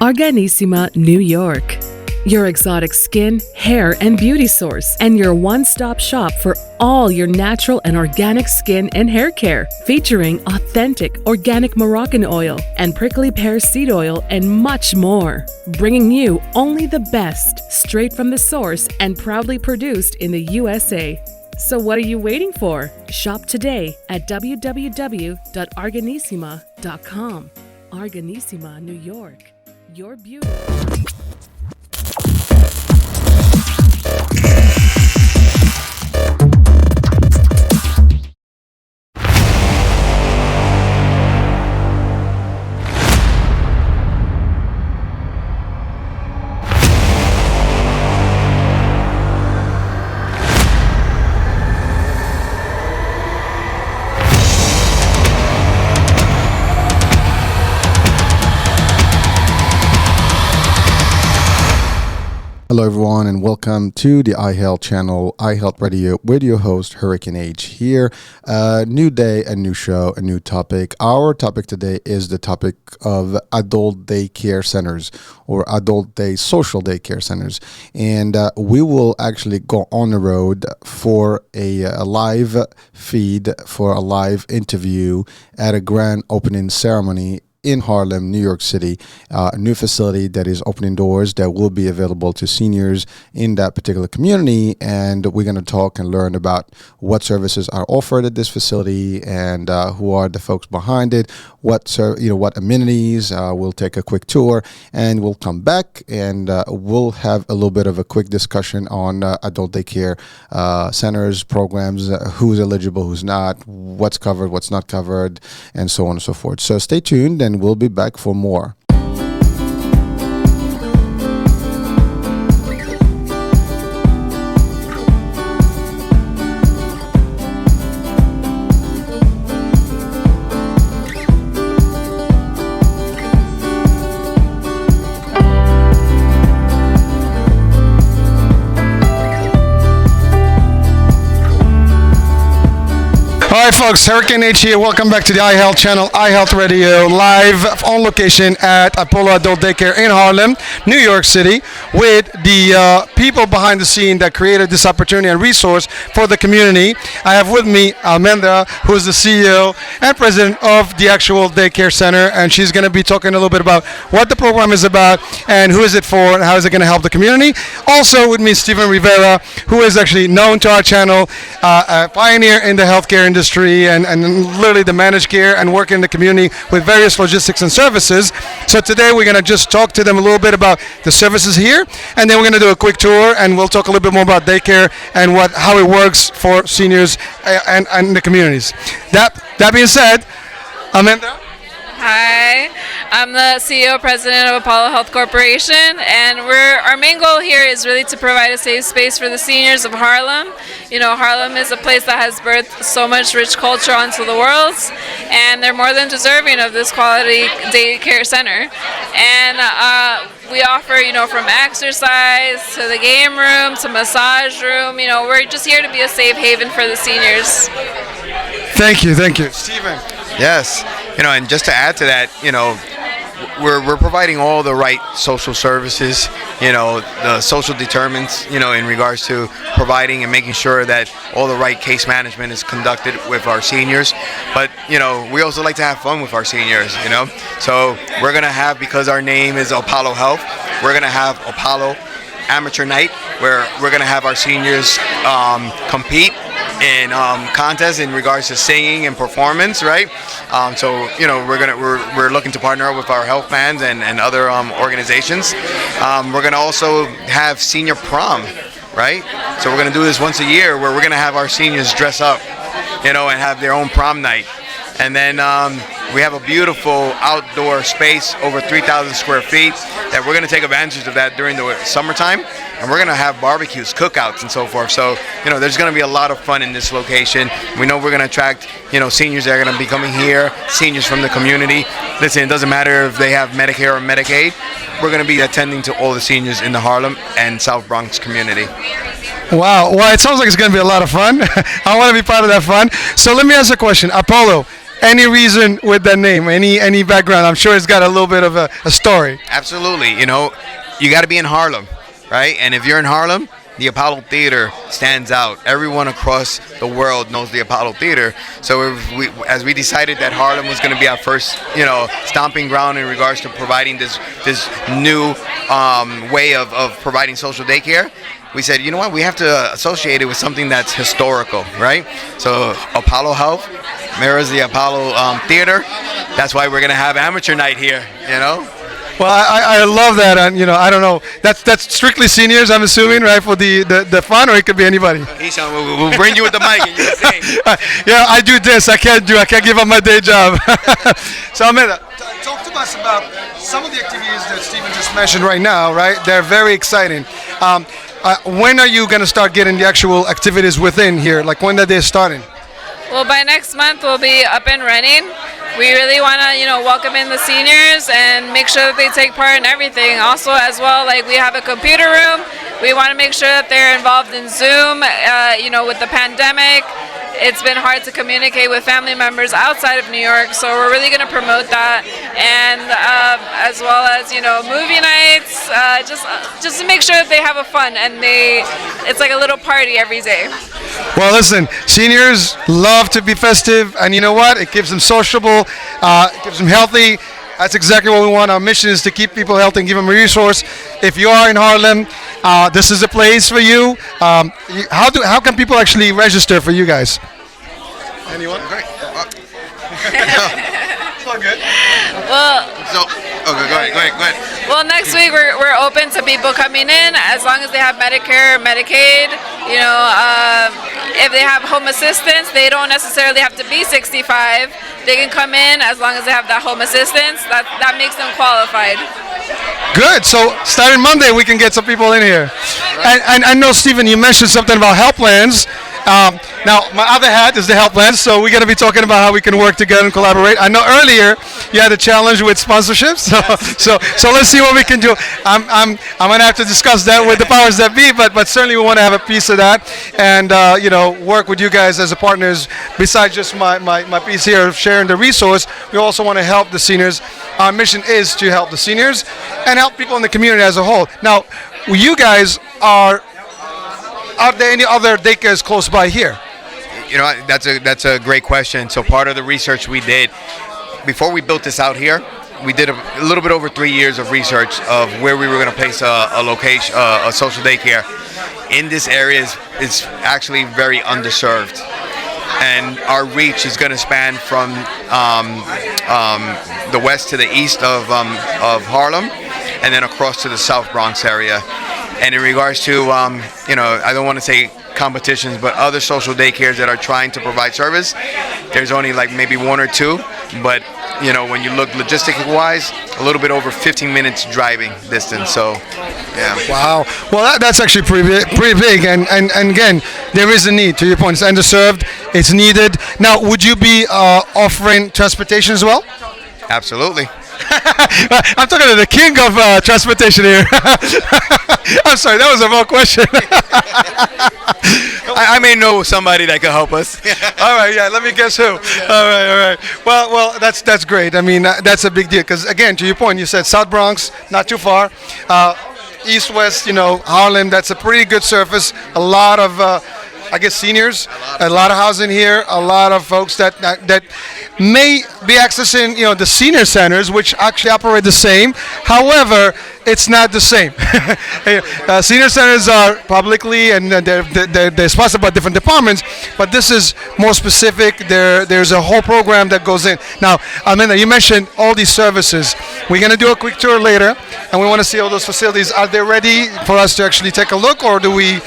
Arganissima, New York. Your exotic skin, hair, and beauty source, and your one-stop shop for all your natural and organic skin and hair care, featuring authentic organic Moroccan oil and prickly pear seed oil and much more. Bringing you only the best, straight from the source and proudly produced in the USA. So what are you waiting for? Shop today at www.arganissima.com. Arganissima, New York. Your beauty. Hello everyone and welcome to the iHealth channel, iHealth Radio, with your host Hurricane H here. New day, a new show, a new topic. Our topic today is the topic of adult daycare centers or adult day social daycare centers. And we will actually go on the road for a live feed, for a live interview at a grand opening ceremony in Harlem, New York City, a new facility that is opening doors that will be available to seniors in that particular community. And we're going to talk and learn about what services are offered at this facility and who are the folks behind it, what amenities. We'll take a quick tour and we'll come back and we'll have a little bit of a quick discussion on adult daycare centers, programs, who's eligible, who's not, what's covered, what's not covered, and so on and so forth. So stay tuned and we'll be back for more. All right, folks, Hurricane H here. Welcome back to the iHealth channel, iHealth Radio, live on location at Apollo Adult Daycare in Harlem, New York City, with the people behind the scene that created this opportunity and resource for the community. I have with me ALMENDRA, who is the CEO and president of the actual daycare center, and she's going to be talking a little bit about what the program is about and who is it for and how is it going to help the community. Also with me, RIVERA, who is actually known to our channel, a pioneer in the healthcare industry, and literally the managed care and work in the community with various logistics and services. So today we're going to just talk to them a little bit about the services here, and then we're going to do a quick tour and we'll talk a little bit more about daycare and how it works for seniors and the communities. That being said, Amanda. Hi, I'm the CEO President of Apollo Health Corporation, and our main goal here is really to provide a safe space for the seniors of Harlem. You know, Harlem is a place that has birthed so much rich culture onto the world, and they're more than deserving of this quality daycare center. And we offer, from exercise to the game room to massage room. We're just here to be a safe haven for the seniors. Thank you, Stephen. Yes, and just to add to that, we're providing all the right social services, the social determinants, in regards to providing and making sure that all the right case management is conducted with our seniors. But, we also like to have fun with our seniors, So we're going to have, because our name is Apollo Health, we're going to have Apollo Amateur Night, where we're going to have our seniors compete in contests in regards to singing and performance, right? So we're looking to partner up with our health plans and other organizations. We're gonna also have senior prom, right? So we're gonna do this once a year, where we're gonna have our seniors dress up, and have their own prom night. And then we have a beautiful outdoor space, over 3,000 square feet, that we're going to take advantage of that during the summertime. And we're going to have barbecues, cookouts, and so forth. So, there's going to be a lot of fun in this location. We know we're going to attract, seniors that are going to be coming here, seniors from the community. Listen, it doesn't matter if they have Medicare or Medicaid. We're going to be attending to all the seniors in the Harlem and South Bronx community. Wow. Well, it sounds like it's going to be a lot of fun. I want to be part of that fun. So let me ask a question. Apollo, Any reason with that name? Any background? I'm sure it's got a little bit of a story. Absolutely. You know, you got to be in Harlem, right? And if you're in Harlem, the Apollo Theater stands out. Everyone across the world knows the Apollo Theater. So as we decided that Harlem was going to be our first, stomping ground in regards to providing this new way of providing social daycare, we said, you know what, we have to associate it with something that's historical, right? So Apollo Health mirrors the Apollo Theater. That's why we're going to have amateur night here, Well, I love that, and I don't know. That's strictly seniors, I'm assuming, right? For the fun, or it could be anybody. Ishan, we'll bring you with the mic and you can sing. Yeah, I do this. I can't give up my day job. So, Almendra, talk to us about some of the activities that Steven just mentioned right now. Right, they're very exciting. When are you going to start getting the actual activities within here? Like when are they starting? Well, by next month we'll be up and running. We really want to, welcome in the seniors and make sure that they take part in everything. Also, as well, like we have a computer room. We want to make sure that they're involved in Zoom. With the pandemic, it's been hard to communicate with family members outside of New York, so we're really going to promote that. And as well as, movie nights, just to make sure that they have a fun and it's like a little party every day. Well, listen, seniors love to be festive, and you know what? It keeps them sociable, it keeps them healthy. That's exactly what we want. Our mission is to keep people healthy and give them a resource. If you are in Harlem, this is a place for you. How can people actually register for you guys? Anyone? Great. It's all good. Well, Okay, go ahead. Well, next week we're open to people coming in as long as they have Medicare, Medicaid. If they have home assistance, they don't necessarily have to be 65. They can come in as long as they have that home assistance. That makes them qualified. Good. So starting Monday, we can get some people in here. And I know, Stephen, you mentioned something about health plans. Now, my other hat is the health plans, so we're going to be talking about how we can work together and collaborate. I know earlier you had a challenge with sponsorships, so let's see what we can do. I'm going to have to discuss that with the powers that be, but certainly we want to have a piece of that and work with you guys as a partners. Besides just my piece here of sharing the resource, we also want to help the seniors. Our mission is to help the seniors and help people in the community as a whole. Now, you guys are there any other daycares close by here? That's a great question. So part of the research we did before we built this out here, we did a little bit over 3 years of research of where we were going to place a location, a social daycare. In this area is actually very underserved, and our reach is going to span from the west to the east of Harlem, and then across to the South Bronx area. And in regards to, I don't want to say competitions, but other social daycares that are trying to provide service, there's only like maybe one or two. But, when you look logistic-wise, a little bit over 15 minutes driving distance. So, yeah. Wow. Well, that's actually pretty big. And again, there is a need. To your point, it's underserved. It's needed. Now, would you be offering transportation as well? Absolutely. I'm talking to the king of transportation here. I'm sorry, that was a wrong question. I may know somebody that could help us. All right, yeah, let me guess who. All right. Well, that's great. I mean, that's a big deal because, again, to your point, you said South Bronx, not too far. East, West, Harlem, that's a pretty good surface. A lot of, seniors, a lot of housing here, a lot of folks that may be accessing, the senior centers, which actually operate the same. However, it's not the same. Senior centers are publicly and they're sponsored by different departments, but this is more specific. There's a whole program that goes in. Now, Almendra, you mentioned all these services. We're going to do a quick tour later, and we want to see all those facilities. Are they ready for us to actually take a look, or do we,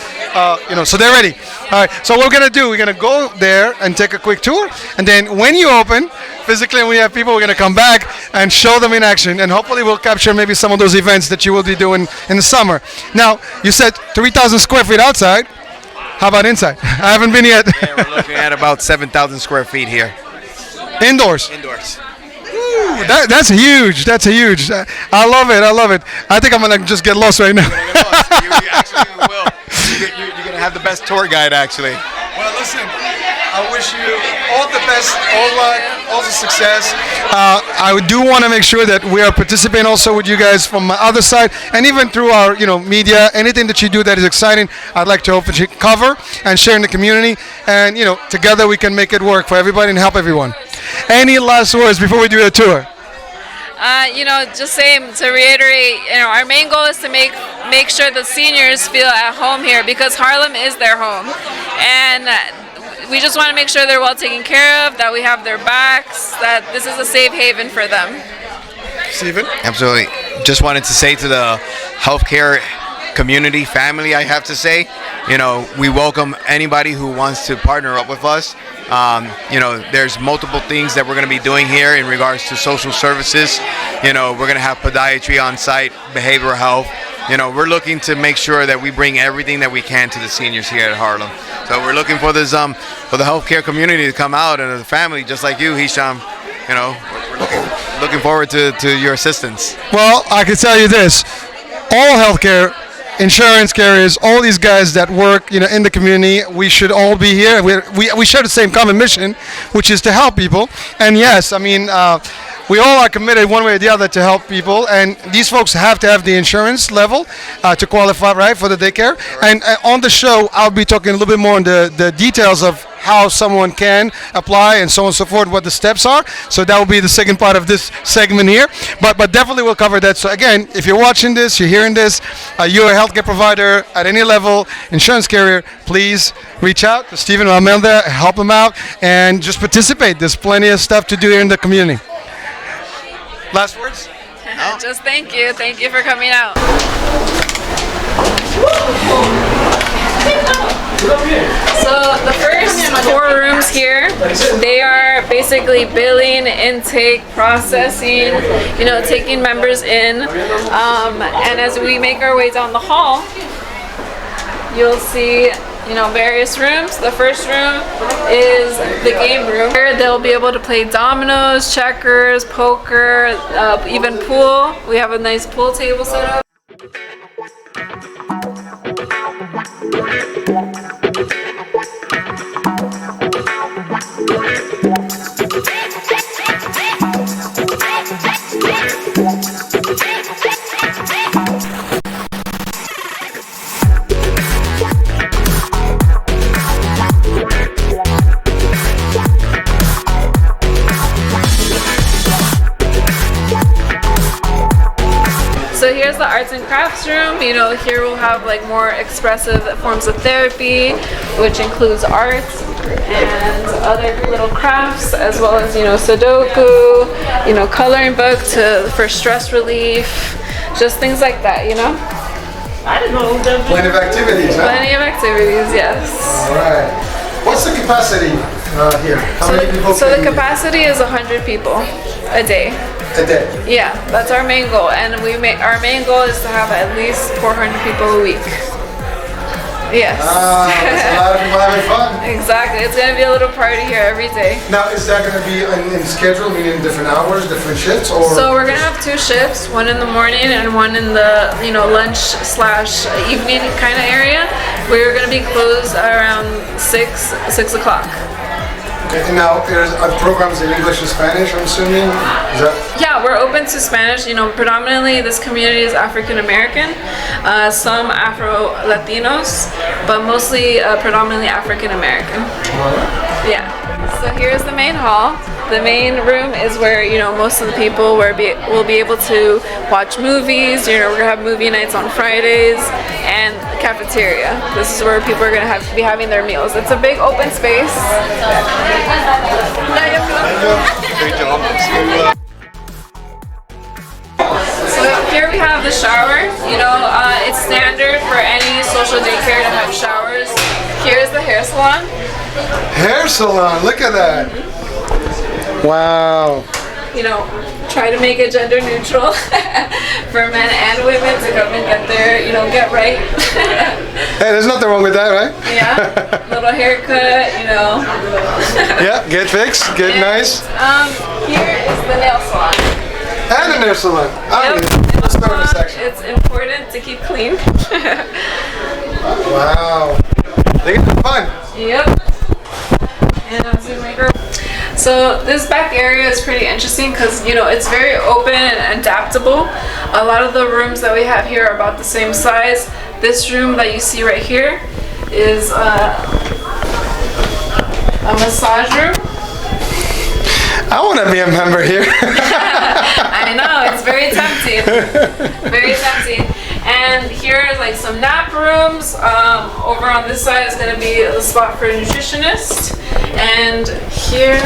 so they're ready. All right, so what we're going to do, we're going to go there and take a quick tour, and then when you open, physically, and we have people, we're going to come back and show them in action, and hopefully we'll capture maybe some of those events that you will be doing in the summer. Now, you said 3,000 square feet outside. How about inside? I haven't been yet. Yeah, we're looking at about 7,000 square feet here. Indoors? Indoors. Ooh, that's huge. I love it. I think I'm going to just get lost right now. You actually will. You're going to have the best tour guide, actually. Well, listen. I wish you all the best, all luck, all the success. I do want to make sure that we are participating also with you guys from my other side, and even through our media. Anything that you do that is exciting, I'd like to hopefully cover and share in the community. And together we can make it work for everybody and help everyone. Any last words before we do the tour? Just saying to reiterate, our main goal is to make sure the seniors feel at home here, because Harlem is their home, and we just want to make sure they're well taken care of, that we have their backs, that this is a safe haven for them. Stephen? Absolutely. Just wanted to say to the healthcare community, family, I have to say, we welcome anybody who wants to partner up with us. There's multiple things that we're going to be doing here in regards to social services. We're going to have podiatry on site, behavioral health. We're looking to make sure that we bring everything that we can to the seniors here at Harlem. So we're looking for this for the healthcare community to come out, and the family, just like you, Hisham. We're looking forward to your assistance. Well, I can tell you this: all healthcare, insurance carriers, all these guys that work, in the community, we should all be here. We share the same common mission, which is to help people. And yes, we all are committed one way or the other to help people, and these folks have to have the insurance level to qualify, right, for the daycare. And on the show, I'll be talking a little bit more on the details of how someone can apply and so on and so forth, what the steps are. So that will be the second part of this segment here. But definitely we'll cover that. So again, if you're watching this, you're hearing this, you're a healthcare provider at any level, insurance carrier, please reach out to Stephen or ALMENDRA, help them out, and just participate. There's plenty of stuff to do here in the community. Last words? Just thank you. Thank you for coming out. So the first 4 rooms here, they are basically billing, intake, processing, taking members in. And as we make our way down the hall, you'll see various rooms. The first room is the game room. Here they'll be able to play dominoes, checkers, poker, even pool. We have a nice pool table set up. So here's the arts and crafts room. Here we'll have more expressive forms of therapy, which includes art and other little crafts, as well as Sudoku, coloring book for stress relief, just things like that. Plenty of activities, huh? Plenty of activities, yes. All right. What's the capacity here? How many people? So the capacity is 100 people a day. A day? Yeah, that's our main goal, and our main goal is to have at least 400 people a week. Yes. That's a lot of people having fun. Exactly. It's going to be a little party here every day. Now, is that going to be in schedule, meaning different hours, different shifts, or? So we're going to have 2 shifts, one in the morning and one in the lunch/evening kind of area. We're going to be closed around 6 o'clock. Okay, and now there's programs in English and Spanish, I'm assuming? Yeah, we're open to Spanish. Predominantly this community is African American, some Afro-Latinos, but mostly predominantly African American. Yeah. So here's the main hall. The main room is where most of the people will be able to watch movies. We're gonna have movie nights on Fridays, and the cafeteria. This is where people are gonna be having their meals. It's a big open space. Great job. So here we have the shower. It's standard for any social daycare to have showers. Here's the hair salon. Hair salon, look at that. Wow. Try to make it gender neutral for men and women to come and get their, get right. Hey, there's nothing wrong with that, right? Yeah, little haircut, Yeah, get fixed, get nice. Here is the nail salon. And a nail salon. Let's start in a section. It's important to keep clean. Wow. They get fun. Yep. So this back area is pretty interesting because it's very open and adaptable. A lot of the rooms that we have here are about the same size. This room that you see right here is a massage room. I want to be a member here. I know, it's very tempting. Very tempting. And here is like some nap rooms. Over on this side is going to be the spot for a nutritionist. And here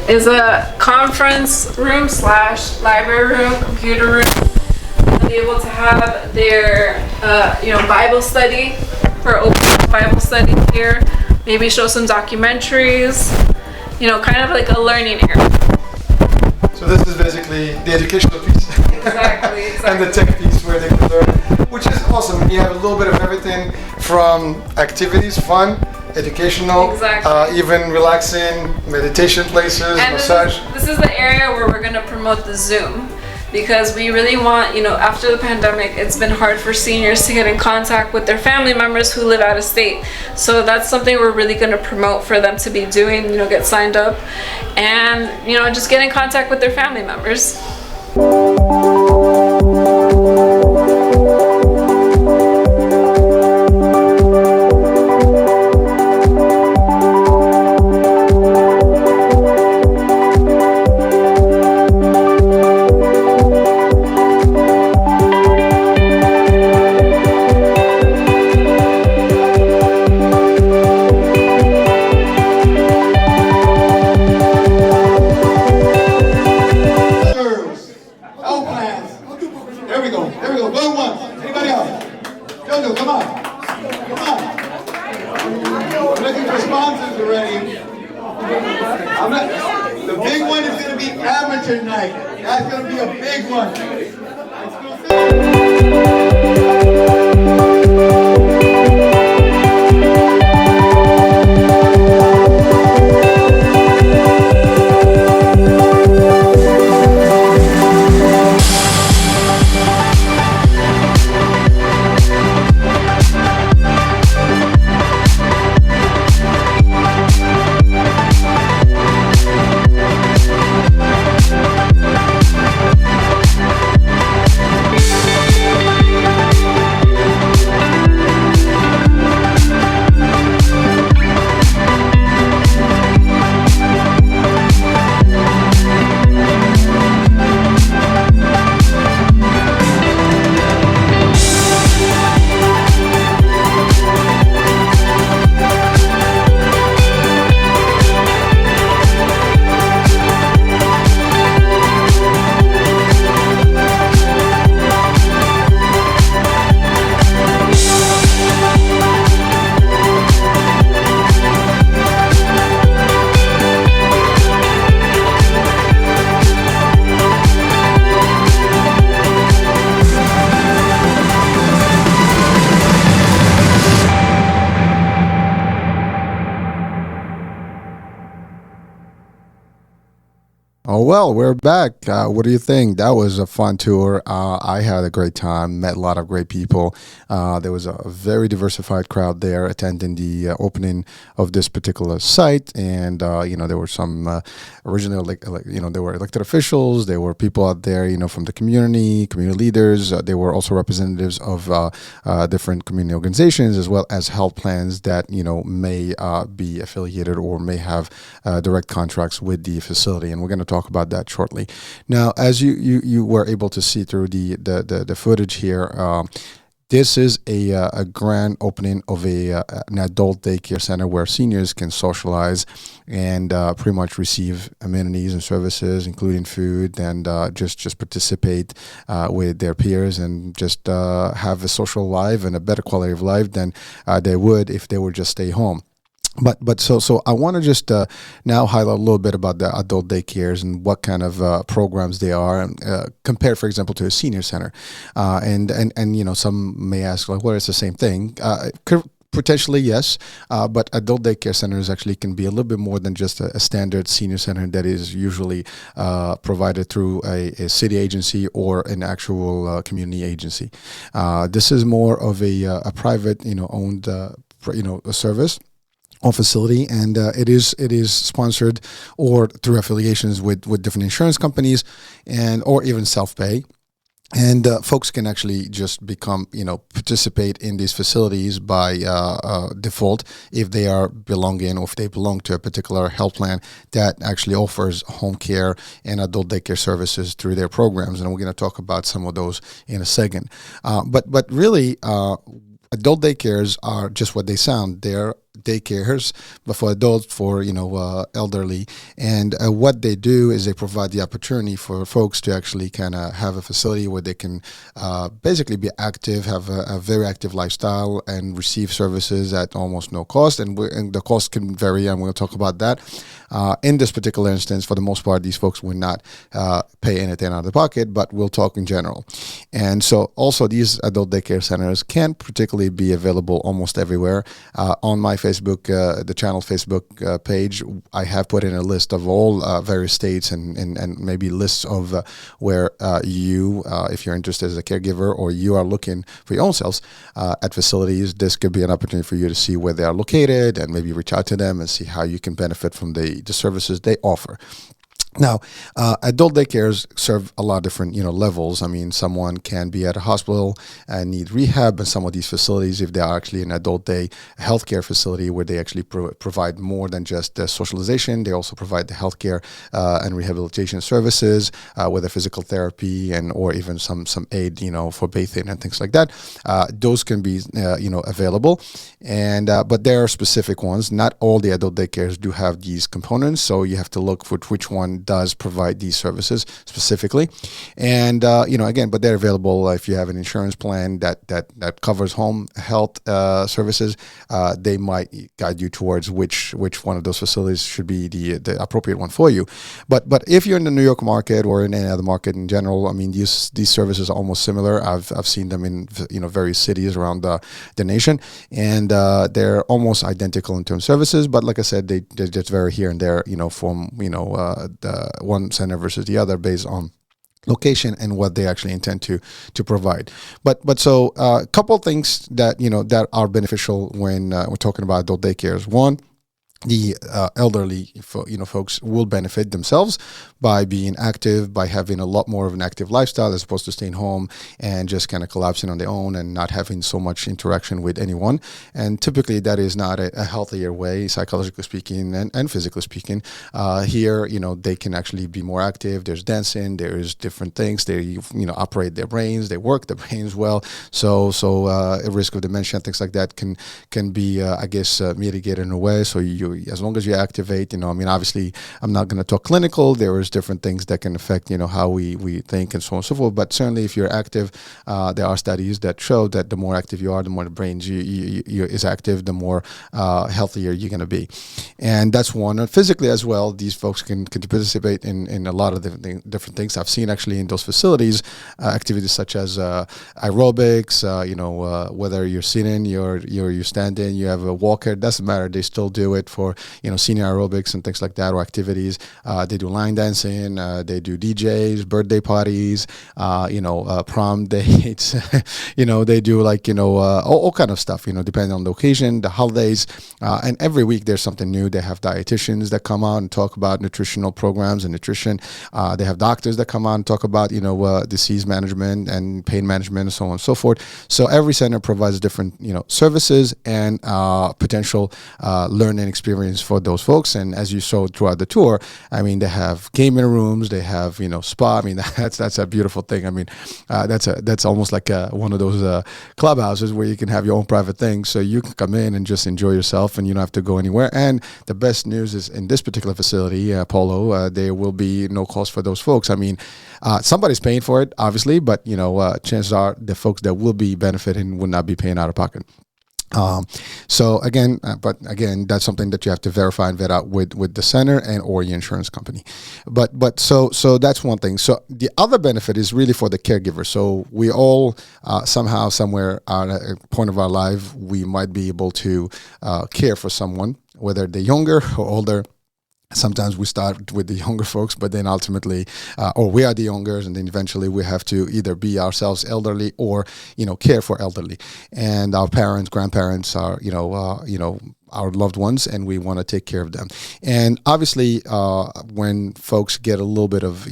is a conference room / library room, computer room. They'll be able to have their Bible study or open Bible study here. Maybe show some documentaries. Kind of like a learning area. So this is basically the educational piece. Exactly. And the tech piece where they can learn, which is awesome. You have a little bit of everything from activities, fun, educational, exactly. Even relaxing, meditation places, and massage. This is the area where we're going to promote the Zoom. Because we really want, after the pandemic, it's been hard for seniors to get in contact with their family members who live out of state. So that's something we're really going to promote for them to be doing, get signed up and, just get in contact with their family members. The big one is going to be amateur night. That's going to be a big one. Oh, well, we're back. What do you think? That was a fun tour. I had a great time, met a lot of great people. There was a very diversified crowd there attending the opening of this particular site. And, there were some original, there were elected officials. There were people out there, from the community leaders. There were also representatives of different community organizations, as well as health plans that, may be affiliated or may have direct contracts with the facility. And we're going to talk about that shortly. Now, as you were able to see through the footage here, this is a grand opening of an adult daycare center where seniors can socialize and pretty much receive amenities and services, including food, and just participate with their peers and just have a social life and a better quality of life than they would if they would just stay home. But so I want to just now highlight a little bit about the adult daycares and what kind of programs they are compared, for example, to a senior center. And some may ask, like, well, it's the same thing. Potentially, yes, but adult daycare centers actually can be a little bit more than just a standard senior center that is usually provided through a city agency or an actual community agency. This is more of a private, owned, service, facility, and it is sponsored or through affiliations with different insurance companies, and or even self-pay. And folks can actually just become, participate in these facilities by default if they are belonging or if they belong to a particular health plan that actually offers home care and adult daycare services through their programs. And we're going to talk about some of those in a second. But really, adult daycares are just what they sound. They're daycares, but for adults, for elderly, and what they do is they provide the opportunity for folks to actually kind of have a facility where they can basically be active, have a very active lifestyle, and receive services at almost no cost. And the cost can vary, and we'll talk about that. In this particular instance, for the most part, these folks will not pay anything out of the pocket, but we'll talk in general. And so also these adult daycare centers can particularly be available almost everywhere. On my Facebook, the channel Facebook page, I have put in a list of all various states and maybe lists of where if you're interested as a caregiver or you are looking for your own selves at facilities, this could be an opportunity for you to see where they are located and maybe reach out to them and see how you can benefit from the services they offer. Now, adult daycares serve a lot of different, levels. I mean, someone can be at a hospital and need rehab, and some of these facilities, if they are actually an adult day healthcare facility where they actually provide more than just socialization, they also provide the healthcare and rehabilitation services, whether physical therapy and or even some aid, for bathing and things like that. Those can be, available, and but there are specific ones. Not all the adult daycares do have these components, so you have to look for which one does provide these services specifically. And again, but they're available if you have an insurance plan that covers home health services. They might guide you towards which one of those facilities should be the appropriate one for you. But if you're in the New York market or in any other market in general, I mean, these services are almost similar. I've seen them in various cities around the nation, and they're almost identical in terms of services. But like I said, they just vary here and there, from the one center versus the other based on location and what they actually intend to provide. But so a couple of things that that are beneficial when we're talking about adult daycares. One, the elderly, folks will benefit themselves by being active, by having a lot more of an active lifestyle as opposed to staying home and just kind of collapsing on their own and not having so much interaction with anyone. And typically that is not a healthier way, psychologically speaking and physically speaking. Here, they can actually be more active. There's dancing, there's different things. They, operate their brains, they work their brains well. So a risk of dementia, things like that can be, mitigated in a way. So as long as you activate, obviously I'm not going to talk clinical. There is different things that can affect, how we think and so on and so forth. But certainly if you're active, there are studies that show that the more active you are, the more the brain is active, the more healthier you're going to be. And that's one. And physically as well, these folks can participate in a lot of different things. I've seen actually in those facilities activities such as aerobics, whether you're sitting, you're standing, you have a walker, doesn't matter. They still do it for senior aerobics and things like that, or activities. They do line dancing, they do DJs, birthday parties, prom dates. They do all kind of stuff. Depending on the occasion, the holidays, and every week there's something new. They have dietitians that come out and talk about nutritional programs and nutrition. They have doctors that come out and talk about disease management and pain management and so on and so forth. So every center provides different services and potential learning experience for those folks. And as you saw throughout the tour, I mean, they have gaming rooms, they have spa. I mean, that's a beautiful thing. I mean, that's almost like one of those clubhouses where you can have your own private thing, so you can come in and just enjoy yourself, and you don't have to go anywhere. And the best news is in this particular facility, Polo, there will be no cost for those folks. I mean, somebody's paying for it, obviously, but chances are the folks that will be benefiting will not be paying out of pocket. So again, that's something that you have to verify and vet out with the center and or your insurance company. But so that's one thing. So the other benefit is really for the caregiver. So we all somehow, somewhere at a point of our life, we might be able to care for someone, whether they're younger or older. Sometimes we start with the younger folks, but then ultimately, or we are the youngers, and then eventually we have to either be ourselves elderly or, care for elderly. And our parents, grandparents are, our loved ones, and we want to take care of them. And obviously, when folks get a little bit of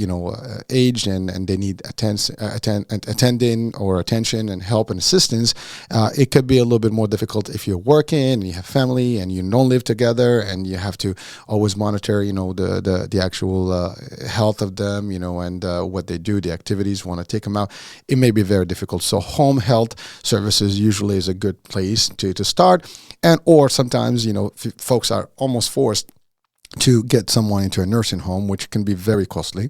aged and they need attending or attention and help and assistance, it could be a little bit more difficult if you're working and you have family and you don't live together, and you have to always monitor the actual health of them, and what they do, the activities, want to take them out. It may be very difficult. So home health services usually is a good place to start, and or sometimes folks are almost forced to get someone into a nursing home, which can be very costly.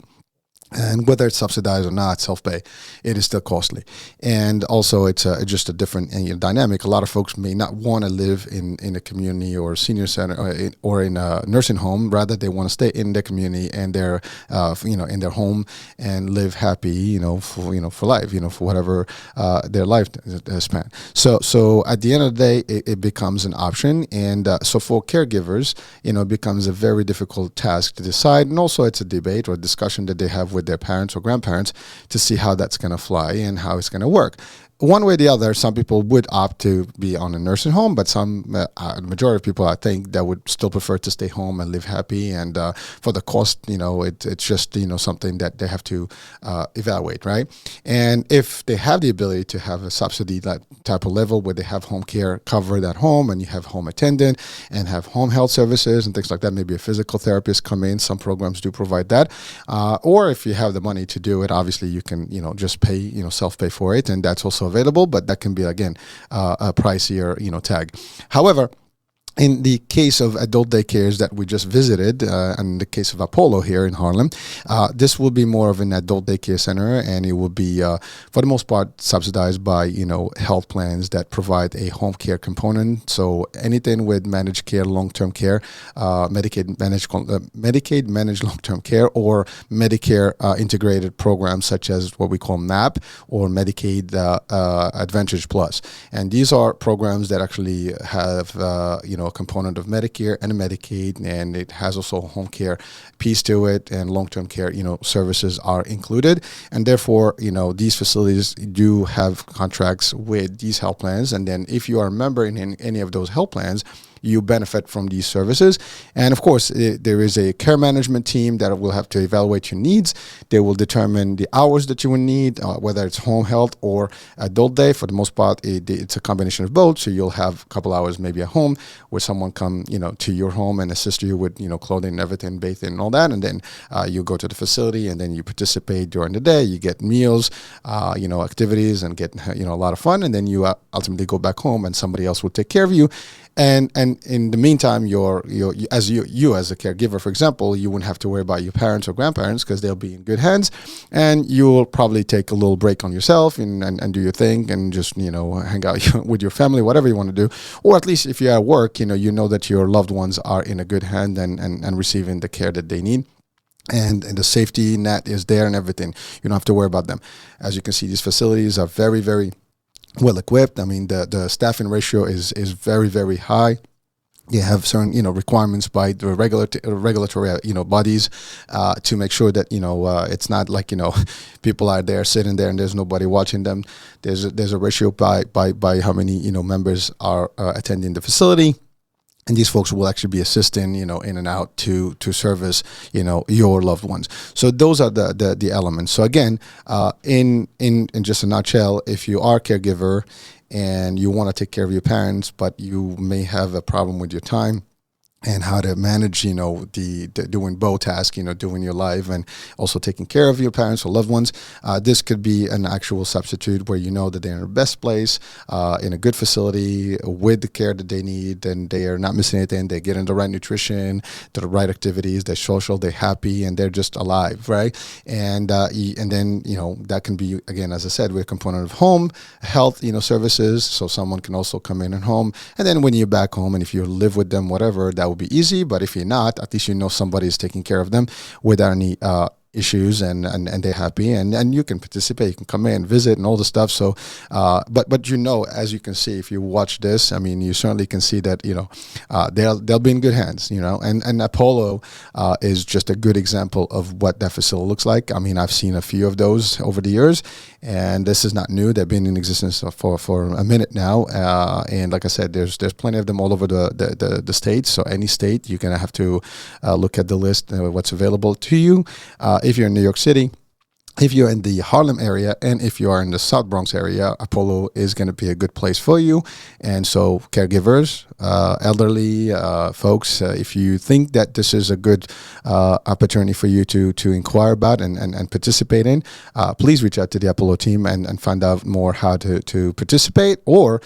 And whether it's subsidized or not, self-pay, it is still costly. And also, it's just a different dynamic. A lot of folks may not want to live in a community or a senior center or in a nursing home. Rather, they want to stay in their community and their, in their home and live happy, for life, for whatever their life span. So at the end of the day, it becomes an option. And so for caregivers, it becomes a very difficult task to decide. And also, it's a debate or a discussion that they have with their parents or grandparents to see how that's going to fly and how it's going to work. One way or the other, some people would opt to be on a nursing home, but the majority of people, I think, that would still prefer to stay home and live happy. And for the cost, it's just, something that they have to evaluate, right? And if they have the ability to have a subsidy that type of level where they have home care covered at home, and you have home attendant and have home health services and things like that, maybe a physical therapist come in. Some programs do provide that. Or if you have the money to do it, obviously you can, just pay, self-pay for it. And that's also available, but that can be, again, a pricier, tag. However, in the case of adult daycares that we just visited, and the case of Apollo here in Harlem, this will be more of an adult daycare center, and it will be, for the most part, subsidized by, health plans that provide a home care component. So anything with managed care, long-term care, Medicaid managed long-term care, or Medicare integrated programs such as what we call MAP or Medicaid Advantage Plus. And these are programs that actually have, a component of Medicare and Medicaid, and it has also a home care piece to it, and long-term care, services are included. And therefore, these facilities do have contracts with these health plans. And then if you are a member in any of those health plans, you benefit from these services. And of course, there is a care management team that will have to evaluate your needs. They will determine the hours that you will need, whether it's home health or adult day. For the most part, it's a combination of both. So you'll have a couple hours maybe at home where someone come, to your home and assist you with, clothing and everything, bathing and all that. And then you go to the facility, and then you participate during the day. You get meals, activities, and get, a lot of fun. And then you ultimately go back home, and somebody else will take care of you. And in the meantime, as a caregiver, for example, you wouldn't have to worry about your parents or grandparents because they'll be in good hands, and you'll probably take a little break on yourself and do your thing and just hang out with your family, whatever you want to do. Or at least if you're at work, you know that your loved ones are in a good hand and receiving the care that they need. And the safety net is there and everything. You don't have to worry about them. As you can see, these facilities are very, very well equipped. I mean, the staffing ratio is very, very high. They have certain, requirements by the regulatory, bodies to make sure that, it's not like, people are there sitting there and there's nobody watching them. There's a ratio by how many, members are attending the facility. And these folks will actually be assisting, in and out to service, your loved ones. So those are the elements. So again, in just a nutshell, if you are a caregiver and you want to take care of your parents, but you may have a problem with your time and how to manage, the doing both tasks, doing your life and also taking care of your parents or loved ones. This could be an actual substitute where that they're in the best place, in a good facility with the care that they need, and they are not missing anything. They're getting the right nutrition, the right activities, they're social, they're happy, and they're just alive, right? And then, that can be, again, as I said, with a component of home health, services. So someone can also come in at home. And then when you're back home, and if you live with them, whatever, that will be easy. But if you're not, at least somebody is taking care of them without any issues and they're happy and you can participate, you can come in, visit and all the stuff. So but as you can see, if you watch this, I mean, you certainly can see that they'll be in good hands, and Apollo is just a good example of what that facility looks like. I mean, I've seen a few of those over the years, and this is not new. They've been in existence for a minute now, and like I said, there's plenty of them all over the states. So any state, you're gonna have to look at the list, what's available to you. If you're in New York City, if you're in the Harlem area, and if you are in the South Bronx area, Apollo is going to be a good place for you. And so caregivers, elderly folks, if you think that this is a good opportunity for you to inquire about and participate in, please reach out to the Apollo team and find out more how to participate. Or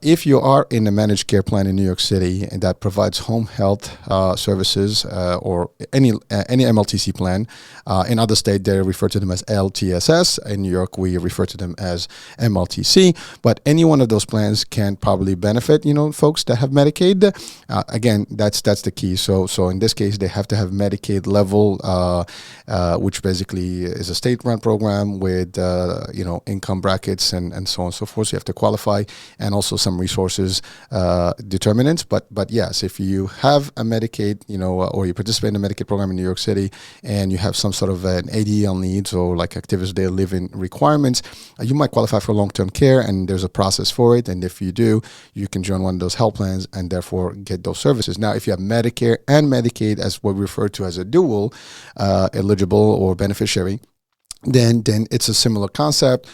if you are in a managed care plan in New York City that provides home health services or any MLTC plan, in other states they refer to them as LTSS. In New York, we refer to them as MLTC. But any one of those plans can probably benefit, folks that have Medicaid. Again, that's the key. So in this case, they have to have Medicaid level, which basically is a state-run program with income brackets and so on and so forth. So you have to qualify, and also some resources determinants. But yes, if you have a Medicaid, or you participate in a Medicaid program in New York City, and you have some sort of an ADL needs or like activist daily living requirements, you might qualify for long-term care, and there's a process for it. And if you do, you can join one of those health plans and therefore get those services. Now, if you have Medicare and Medicaid as what we refer to as a dual eligible or beneficiary, then it's a similar concept.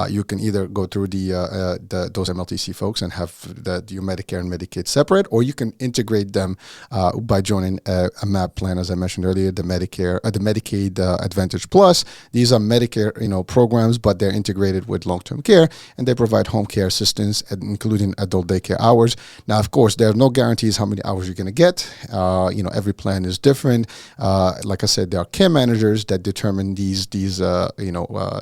You can either go through those MLTC folks and have your Medicare and Medicaid separate, or you can integrate them by joining a MAP plan, as I mentioned earlier, the Medicaid Advantage Plus. These are Medicare programs, but they're integrated with long-term care, and they provide home care assistance, including adult daycare hours. Now, of course, there are no guarantees how many hours you're going to get. Every plan is different. Like I said, there are care managers that determine these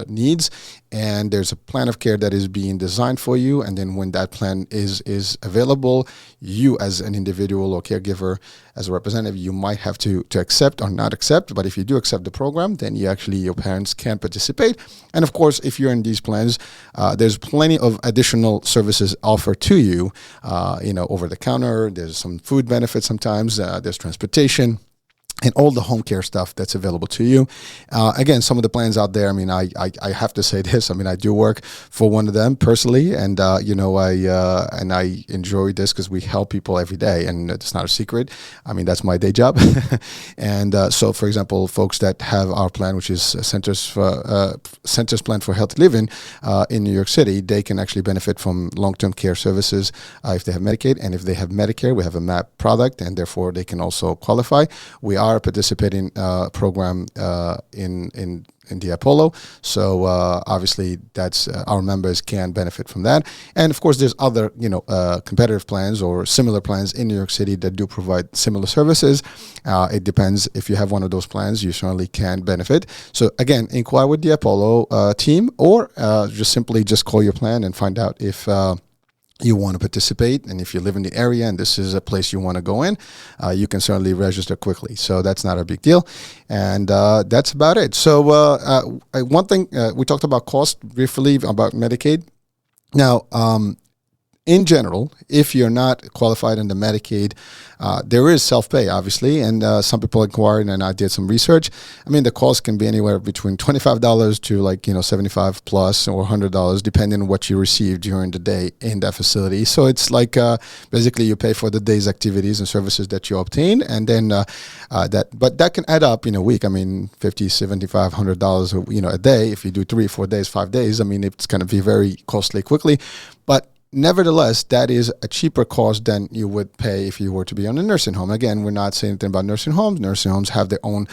needs, and there's a plan of care that is being designed for you. And then when that plan is available, you as an individual or caregiver, as a representative, you might have to accept or not accept. But if you do accept the program, then your parents can participate. And of course, if you're in these plans, there's plenty of additional services offered to you, over the counter. There's some food benefits sometimes. There's transportation, and all the home care stuff that's available to you. Again, some of the plans out there, I mean, I have to say this. I mean, I do work for one of them personally, and I enjoy this because we help people every day, and it's not a secret. I mean, that's my day job. And so, for example, folks that have our plan, which is Centers Plan for Healthy Living in New York City, they can actually benefit from long-term care services if they have Medicaid, and if they have Medicare, we have a MAP product, and therefore they can also qualify. We are a participating program in the Apollo, so obviously that's our members can benefit from that. And of course, there's other competitive plans or similar plans in New York City that do provide similar services. It depends. If you have one of those plans, you certainly can benefit. So again, inquire with the Apollo team, or just call your plan and find out if you want to participate. And if you live in the area and this is a place you want to go in, you can certainly register quickly. So that's not a big deal. And that's about it. So one thing, we talked about cost briefly about Medicaid. Now, in general, if you're not qualified under Medicaid, there is self-pay, obviously, and some people inquired, and I did some research. I mean, the cost can be anywhere between $25 to $75 plus or $100, depending on what you receive during the day in that facility. So it's like basically you pay for the day's activities and services that you obtain, and then but that can add up in a week. I mean, $50, $75, $100, a day. If you do 3, 4 days, 5 days, I mean, it's going to be very costly quickly, but nevertheless, that is a cheaper cost than you would pay if you were to be on a nursing home. Again, we're not saying anything about nursing homes. Nursing homes have their own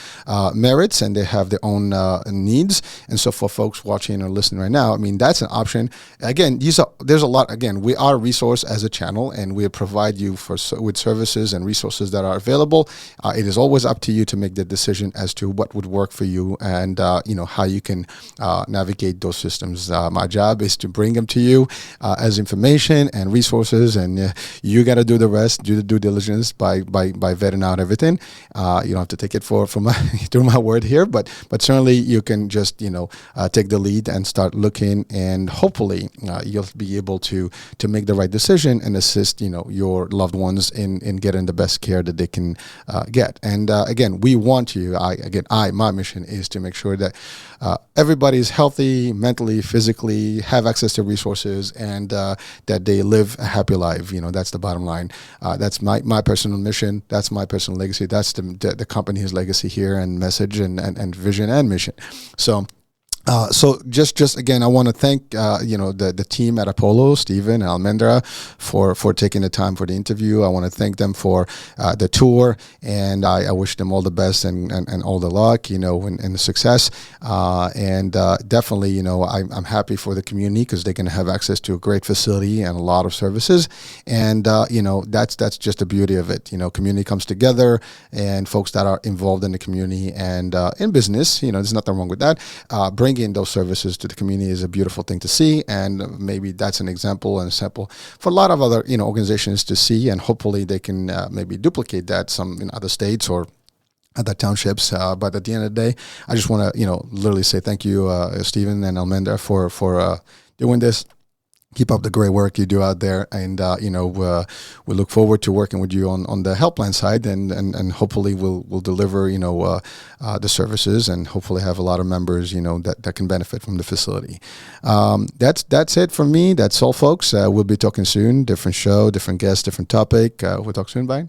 merits, and they have their own needs. And so for folks watching or listening right now, I mean, that's an option. Again, there's a lot. Again, we are a resource as a channel, and we provide you with services and resources that are available. It is always up to you to make the decision as to what would work for you, and how you can navigate those systems. My job is to bring them to you as information, information and resources, and you got to do the rest, do the due diligence by vetting out everything. You don't have to take it from my, through my word here, but certainly you can just take the lead and start looking, and hopefully you'll be able to make the right decision and assist your loved ones in getting the best care that they can get. And again, we want you. My mission is to make sure that everybody's healthy, mentally, physically, have access to resources, and that they live a happy life. That's the bottom line. That's my personal mission. That's my personal legacy. That's the company's legacy here, and message, and vision and mission. So just again, I want to thank the team at Apollo, Stephen and Almendra, for taking the time for the interview. I want to thank them for the tour, and I wish them all the best and all the luck, and the success. And definitely, I'm happy for the community because they can have access to a great facility and a lot of services. And that's just the beauty of it. Community comes together, and folks that are involved in the community and in business, there's nothing wrong with that. Bringing those services to the community is a beautiful thing to see, and maybe that's an example and a sample for a lot of other organizations to see, and hopefully they can maybe duplicate that some in other states or other townships. But at the end of the day, I just want to literally say thank you, Stephen and Almendra, for doing this. Keep up the great work you do out there, and we look forward to working with you on the health plan side, and hopefully we'll deliver the services, and hopefully have a lot of members that can benefit from the facility. That's it from me. That's all, folks. We'll be talking soon. Different show, different guest, different topic. We'll talk soon. Bye.